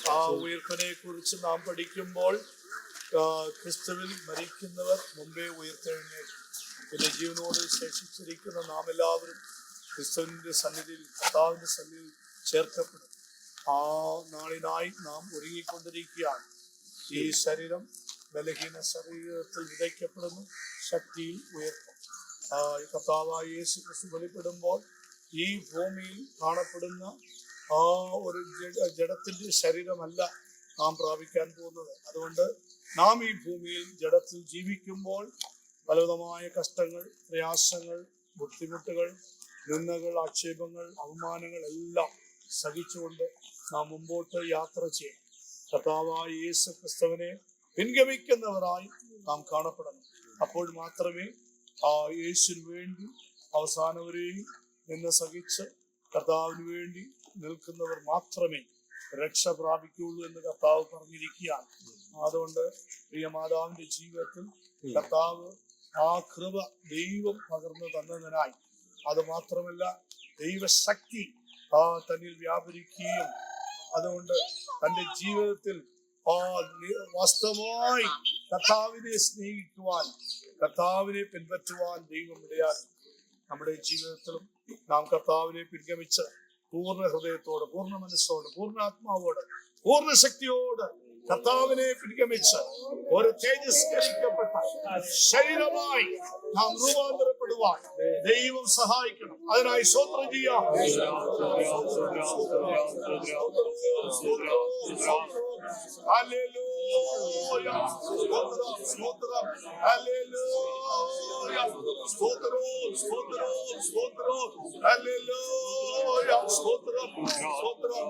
ആ ഉയർപ്പിനെ കുറിച്ച് നാം പഠിക്കുമ്പോൾ ക്രിസ്തുവിൽ മരിക്കുന്നവർ മുമ്പേ ഉയർത്തെഴുന്നേൽക്കും. പിന്നെ ജീവനോട് ശേഷിച്ചിരിക്കുന്ന നാം എല്ലാവരും ക്രിസ്തുവിന്റെ സന്നിധിയിൽ, കർത്താവിന്റെ സന്നിധിയിൽ ചേർക്കപ്പെടും. ആ നാളിനായി നാം ഒരുങ്ങിക്കൊണ്ടിരിക്കുകയാണ്. ഈ ശരീരം ബലഹീന ശരീരത്തിൽ വിതയ്ക്കപ്പെടുന്നു, ശക്തിയിൽ ഉയർത്തും. കർത്താവായ യേശു ക്രിസ്തു വെളിപ്പെടുമ്പോൾ ഈ ഭൂമിയിൽ കാണപ്പെടുന്ന ആ ഒരു ജഡത്തിന്റെ ശരീരമല്ല നാം പ്രാപിക്കാൻ പോകുന്നത്. അതുകൊണ്ട് നാം ഈ ഭൂമിയിൽ ജഡത്തിൽ ജീവിക്കുമ്പോൾ പലവിധമായ കഷ്ടങ്ങൾ, പ്രയാസങ്ങൾ, ബുദ്ധിമുട്ടുകൾ, നിന്ദകൾ, ആക്ഷേപങ്ങൾ, അവമാനങ്ങൾ എല്ലാം സഹിച്ചുകൊണ്ട് നാം മുമ്പോട്ട് യാത്ര ചെയ്യണം. കർത്താവായ യേശു ക്രിസ്തുവിനെ പിൻഗമിക്കുന്നവരായി നാം കാണപ്പെടണം. അപ്പോൾ മാത്രമേ ആ യേശുവിന് വേണ്ടി അവസാനവരെയും നിന്ന് സഹിച്ച് കർത്താവിന് വേണ്ടി നിൽക്കുന്നവർ മാത്രമേ രക്ഷ പ്രാപിക്കുകയുള്ളൂ എന്ന് കർത്താവ് പറഞ്ഞിരിക്കുകയാണ്. അതുകൊണ്ട് പ്രിയ മാതാവിന്റെ ജീവിതത്തിൽ കർത്താവ് ആ കൃപ ദൈവം പകർന്നു തന്നതിനായി, അത് മാത്രമല്ല ദൈവശക്തി തന്നിൽ വ്യാപരിക്കുകയും അതുകൊണ്ട് തന്റെ ജീവിതത്തിൽ വാസ്തവമായി കർത്താവിനെ സ്നേഹിക്കുവാൻ, കർത്താവിനെ പിൻപറ്റുവാൻ ദൈവം ഇടയാക്കി. നമ്മുടെ ജീവിതത്തിലും നാം കർത്താവിനെ പിൻഗമിച്ച് പൂർണ്ണ ഹൃദയത്തോട്, പൂർണ്ണ മനസ്സോട്, പൂർണ്ണ ആത്മാവോട്, പൂർണ്ണ ശക്തിയോട് കർത്താവിനെ പിൻഗമിച്ച് ഒരു തേജസ്കരിക്കപ്പെട്ട ശരീരമായി നാം രൂപാന്തരപ്പെടുവാൻ ദൈവം സഹായിക്കണം. അതിനായി സ്തോത്രം ചെയ്യാം. ഹല്ലേലൂയ, സ്തോത്രം, സ്തോത്രം, ഹല്ലേലൂയ, സ്തോത്രം, സ്തോത്രം, സ്തോത്രം, ഹല്ലേലൂയ, സ്തോത്രം, സ്തോത്രം.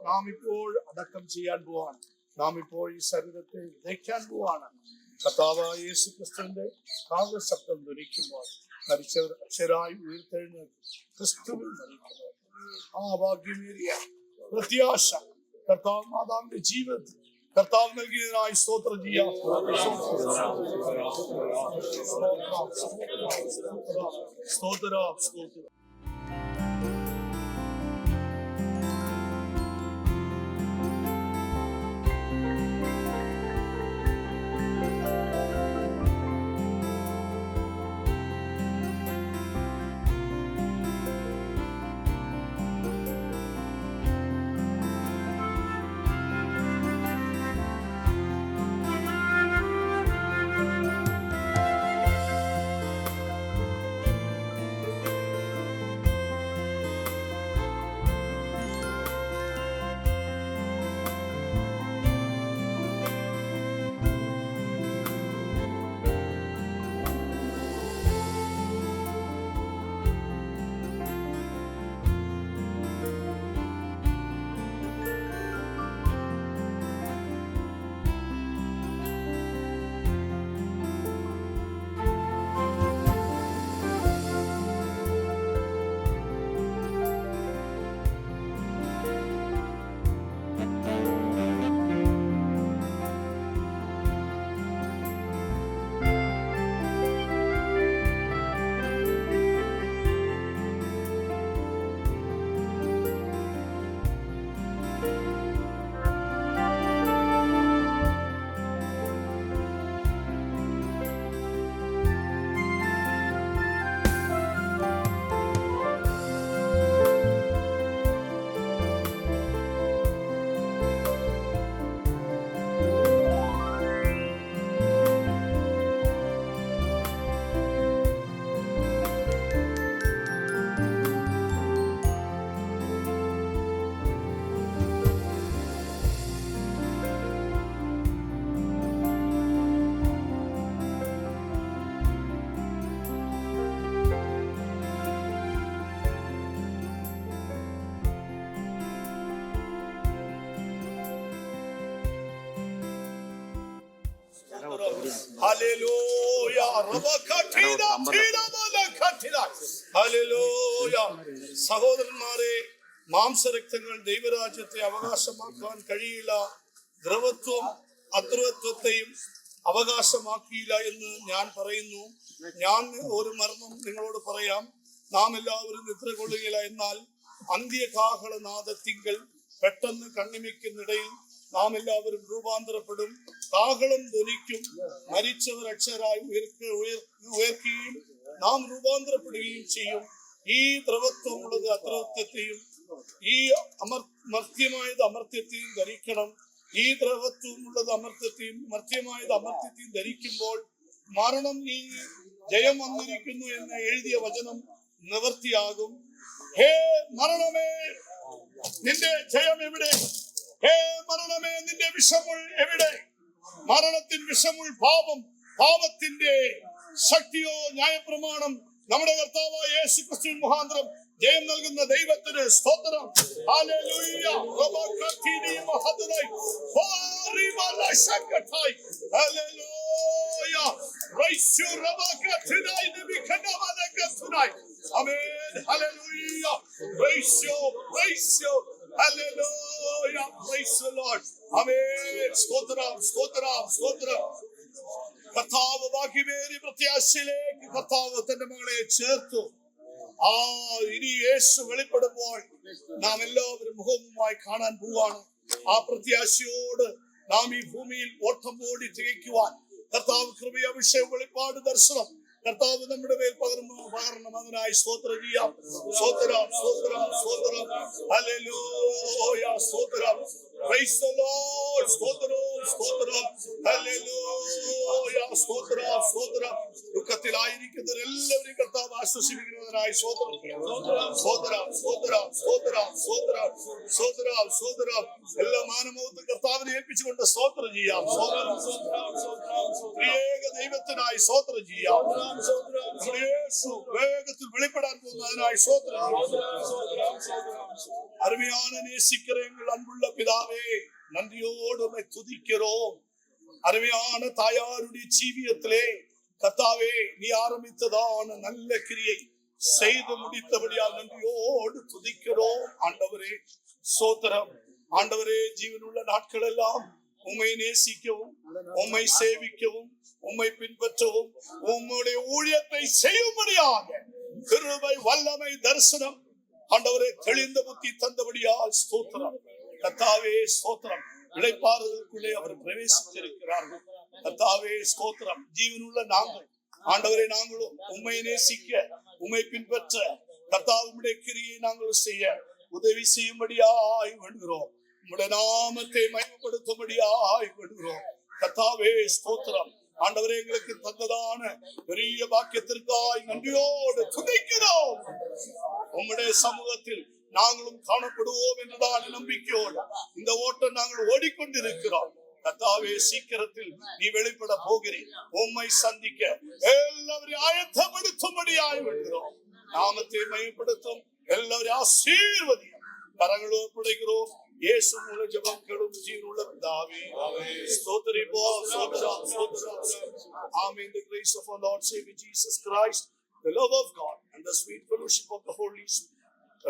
നാം ഇപ്പോൾ അടക്കം ചെയ്യാൻ പോവാണ്. നാം ഇപ്പോൾ ഈ ശരീരത്തെ വിതയ്ക്കാൻ പോവാണ്. കർത്താവായ യേശു ക്രിസ്തുവിന്റെ കാവ്യശബ്ദം ധരിക്കുമ്പോൾ മരിച്ചവർ അക്ഷരായി ഉയർത്തെഴുന്നേൽക്കും. ക്രിസ്തുവിൽ മരിക്കുന്നവർ ആ ഭാഗ്യമേറിയ പ്രത്യാശ കർത്താവ് മാതാവിന്റെ ജീവിതത്തിൽ കർത്താവ് നൽകിയതിനായി സ്തോത്രം ചെയ്യാം. സ്തോത്രം, സ്തോത്രം. സഹോദരന്മാരെ, മാംസരക്തങ്ങൾ ദൈവരാജ്യത്തെ അവകാശമാക്കാൻ കഴിയില്ല. ദ്രവത്വം അദ്രവത്വത്തെയും അവകാശമാക്കിയില്ല എന്ന് ഞാൻ പറയുന്നു. ഞാൻ ഒരു മർമ്മം നിങ്ങളോട് പറയാം. നാം എല്ലാവരും നിദ്ര കൊള്ളുകയില്ല. എന്നാൽ അന്ത്യകാഹളനാദത്തിങ്കൽ പെട്ടെന്ന് കണ്ണിമയ്ക്കുന്നിടയിൽ നാം എല്ലാവരും രൂപാന്തരപ്പെടും. കാഹളം ധ്വനിക്കും. മരിച്ചവർ അക്ഷരായി ഉയർക്കുകയും നാം രൂപാന്തരപ്പെടുകയും ചെയ്യും. ഈ ദ്രവത്വമുള്ളത് അദ്രവത്വത്തെയും ഈ മർത്യമായത് അമർത്യത്തെയും ധരിക്കണം. ഈ ദ്രവത്വമുള്ളത് മർത്യമായത് അമർത്യത്തെയും ധരിക്കുമ്പോൾ മരണം നീങ്ങി ജയം വന്നിരിക്കുന്നു എന്ന് എഴുതിയ വചനം നിവൃത്തിയാകും. ഹേ മരണമേ, നിന്റെ ജയം എവിടെ? ഹേ മരണമേ, നിന്റെ വിഷമുൾ എവിടെ? മരണത്തിൻ വിഷമുൾ പാപം, പാപത്തിന്റെ ശക്തിയോ ന്യായപ്രമാണം നമ്മുടെ കർത്താവായ യേശു ക്രിസ്തു മുഖാന്തരം ജയം നൽകുന്ന ദൈവത്തിന് സ്തോത്രം. Hallelujah. Hallelujah. Amen. Hallelujah. Praise you. Hallelujah. Praise the Lord. ആമേൻ. സ്തോത്രം, സ്തോത്രം, സ്തോത്രം. കർത്താവ് ഭാഗ്യമേറിയ പ്രത്യാശയിലേക്ക് കർത്താവ് തന്റെ മകളെ ചേർത്തു. ഇനി യേശു വെളിപ്പെടുമ്പോൾ നാം എല്ലാവരും മുഖവുമായി കാണാൻ പോവാണ്. ആ പ്രത്യാശയോട് നാം ഈ ഭൂമിയിൽ ഓട്ടം ഓടി തികയ്ക്കുവാൻ കർത്താവ് കൃപ, അഭിഷേകം, വെളിപ്പാട്, ദർശനം കർത്താവ് നമ്മുടെ മേൽ പകരണം. അതിനായി സ്തോത്രം ചെയ്യാം. സ്തോത്രം, സ്തോത്രം, സ്തോത്രം. ഹല്ലേലൂയ. സ്തോത്രം. Praise the Lord. സ്തോത്രം, സ്തോത്രം. ഹല്ലേലൂയ. സ്തോത്രം, സ്തോത്രം. ദുഃഖത്തിലായിരിക്കുന്നവരെല്ലാവരും കർത്താവ് ആശ്വസിപ്പിക്കുന്നതിനായി സ്തോത്രം, സ്തോത്രം, സ്തോത്രം, സ്തോത്രം, സ്തോത്രം, സ്തോത്രം, സ്തോത്രം. എല്ലാ മാനമോഹത്തും കർത്താവിനെ ഏൽപ്പിച്ചുകൊണ്ട് സ്തോത്രം ചെയ്യാം. ഏക ദൈവത്തിനായി സ്തോത്രം ചെയ്യാം. യേശു വേഗത്തിൽ വെളിപ്പെടാൻ പോകുന്നതിനായി സ്തോത്രം. அருமையான நேசிக்கிற எங்கள் அன்புள்ள பிதாவே, நன்றியோடு உம்மை துதிக்கிறோம். அருமையான தாயாருடைய ஜீவியத்திலே கர்த்தாவே, நீ ஆரம்பித்ததான நல்ல கிரியை செய்து முடித்தபடியால் நன்றியோடு துதிக்கிறோம். ஆண்டவரே ஸ்தோத்திரம். ஆண்டவரே, ஜீவனுள்ள நாட்கள் எல்லாம் உம்மை நேசிக்கவும், உம்மை சேவிக்கவும், உம்மை பின்பற்றவும், உம்முடைய ஊழியத்தை செய்யும்படியாக கிருபை, வல்லமை, தரிசனம் ஆண்டவரே தெளிந்த புத்தி தந்தபடியால் ஸ்தோத்திரம். கர்த்தாவே ஸ்தோத்திரம். இளைப்பாறுதலுக்குள்ளே அவர் பிரவேசித்திருக்கிறார்கள். கர்த்தாவே ஸ்தோத்திரம். ஜீவனுள்ள நாங்கள் ஆண்டவரை நாங்களும் உம்மை நேசிக்க, உம்மை பின்பற்ற கர்த்தாவுடைய கிரியை நாங்கள் செய்ய உதவி செய்யும்படியாய் வேண்டுகிறோம். உம்முடைய நாமத்தை மகிமைப்படுத்தும்படியாய் வேண்டுகிறோம். கர்த்தாவே ஸ்தோத்திரம். ஆண்டவரே, எங்களுக்கு தந்ததான பெரிய பாக்கியத்திற்காய் நன்றியோடு துதிக்கிறோம். உம்முடைய சமூகத்தில் நாங்களும் காணப்படுவோம் என்றுதான் நம்பிக்கையோடு இந்த ஓட்டம் நாங்கள் ஓடிக்கொண்டிருக்கிறோம். கர்த்தாவே, சீக்கிரத்தில் நீ வெளிப்பட போகிறீர். உம்மை சந்திக்க எல்லாவரையும் ஆயத்தப்படுத்தும்படியாய் வேண்டுகிறோம். நாமத்தை மகிமைப்படுத்தும். எல்லாவரையும் ஆசீர்வதியும். கரங்களோ புடைக்கிறோம். இயேசு மூல ஜெபம் கேளும் ஜீவனுள்ள பிதாவே. ஸ்தோத்திரிப்போம். ஸ்தோத்திரம், ஸ்தோத்திரம். Amen. The grace of our Lord Savior Jesus Christ, the love of God, and the sweet fellowship of the Holy Spirit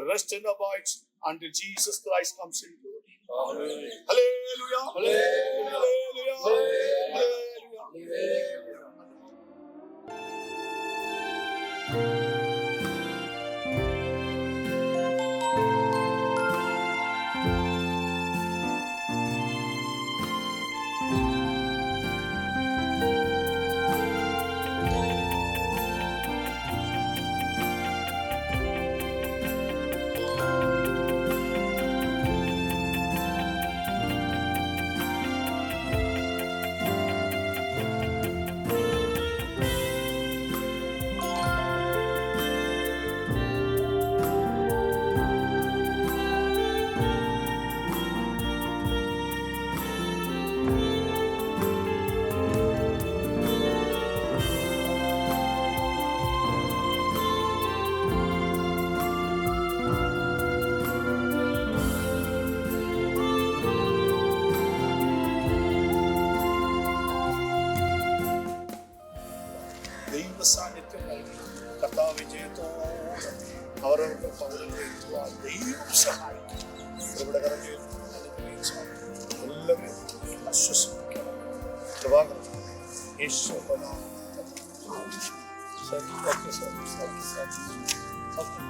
rest and abides until Jesus Christ comes in glory. Amen. Hallelujah. Hallelujah. Hallelujah. Hallelujah. കർത്താവ് വിജയത്തോടെ അവരവരുടെ പൗരങ്ങളെ എത്തുവാൻ ദൈവം സഹായിക്കും. ഇവിടെ കരഞ്ഞു എല്ലാവരും ആശ്വസിപ്പിക്കണം. യേശുവിന്റെ നാമത്തിൽ. ശരി, okay sir, okay sir, okay.